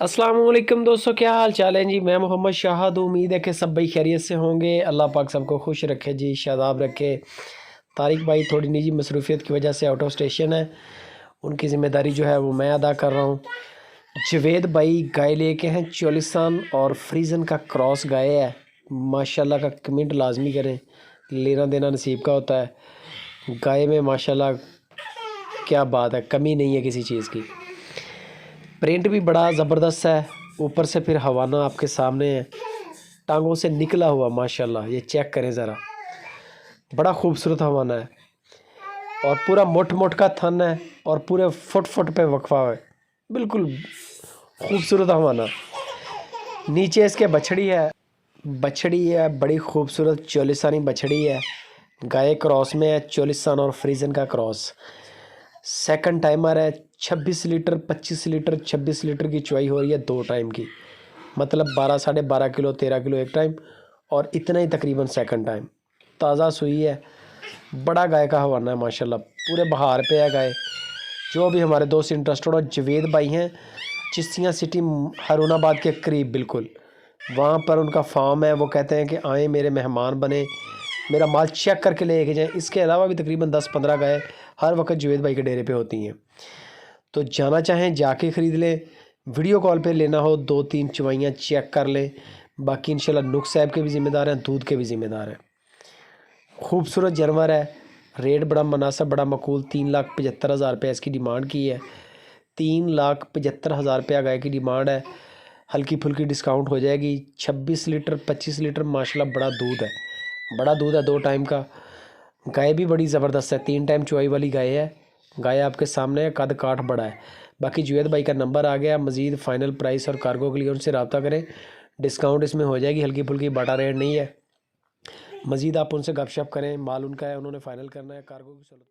अस्सलाम वालेकुम दोस्तों, क्या हाल चाल है जी। मैं मोहम्मद शाहद, उम्मीद है कि सब भाई खैरियत से होंगे। अल्लाह पाक सबको खुश रखे जी, शादाब रखे। तारिक भाई थोड़ी निजी मसरूफियत की वजह से आउट ऑफ स्टेशन है, उनकी ज़िम्मेदारी जो है वो मैं अदा कर रहा हूँ। जवेद भाई गाय लेके हैं चोलिस्तान और फ्रीजन का क्रॉस गाय है। माशाल्लाह का कमेंट लाजमी करें, लेना देना नसीब का होता है। गाय में माशाल्लाह क्या बात है, कमी नहीं है किसी चीज़ की। प्रिंट भी बड़ा ज़बरदस्त है, ऊपर से फिर हवाना आपके सामने है, टांगों से निकला हुआ माशाल्लाह। ये चेक करें ज़रा, बड़ा खूबसूरत हवाना है और पूरा मोट मोट का थन है और पूरे फुट फुट पे वक्फा है, बिल्कुल खूबसूरत हवाना। नीचे इसके बछड़ी है बड़ी खूबसूरत चोलिस्तानी बछड़ी है। गाय क्रॉस में है, चोलिस्तान और फ्रीजन का क्रॉस। सेकंड टाइमर है, 26 लीटर 25 लीटर 26 लीटर की चुवाई हो रही है 2 टाइम की, मतलब 12 12.5 किलो 13 किलो एक टाइम और इतना ही तकरीबन सेकंड टाइम। ताज़ा सुई है, बड़ा गाय का हवाना है माशाल्लाह, पूरे बहार पे है गाय। जो भी हमारे दोस्त इंटरेस्टेड हो, जवेद भाई हैं चिश्तियाँ सिटी हारूनाबाद के करीब बिल्कुल, वहाँ पर उनका फार्म है। वो कहते हैं कि आएँ मेरे मेहमान बने, मेरा माल चेक करके ले के जाएँ। इसके अलावा भी तकरीबन 10-15 गाय हर वक्त जवेद भाई के डेरे पे होती हैं। तो जाना चाहें जाके ख़रीद लें, वीडियो कॉल पे लेना हो 2-3 चवाइयाँ चेक कर लें। बाकी इंशाल्लाह नुक साहब के भी ज़िम्मेदार हैं, दूध के भी ज़िम्मेदार हैं। खूबसूरत जानवर है, रेट बड़ा मुनासिब बड़ा मकूल। 3,75,000 रुपये इसकी डिमांड की है। 3,75,000 रुपया गाय की डिमांड है। हल्की फुल्की डिस्काउंट हो जाएगी। 26 लीटर 25 लीटर माशाल्लाह बड़ा दूध है, बड़ा दूध है 2 टाइम का। गाय भी बड़ी ज़बरदस्त है, 3 टाइम चुवाई वाली गाय है। गाय आपके सामने है, कद काठ बड़ा है। बाकी जुवेद भाई का नंबर आ गया, मज़ीद फ़ाइनल प्राइस और कार्गो के लिए उनसे रब्ता करें, डिस्काउंट इसमें हो जाएगी। हल्की फुल्की बाटा रेट नहीं है। मज़ीद आप उनसे गपशप करें, माल उनका है, उन्होंने फ़ाइनल करना है कार्गो की सूरत।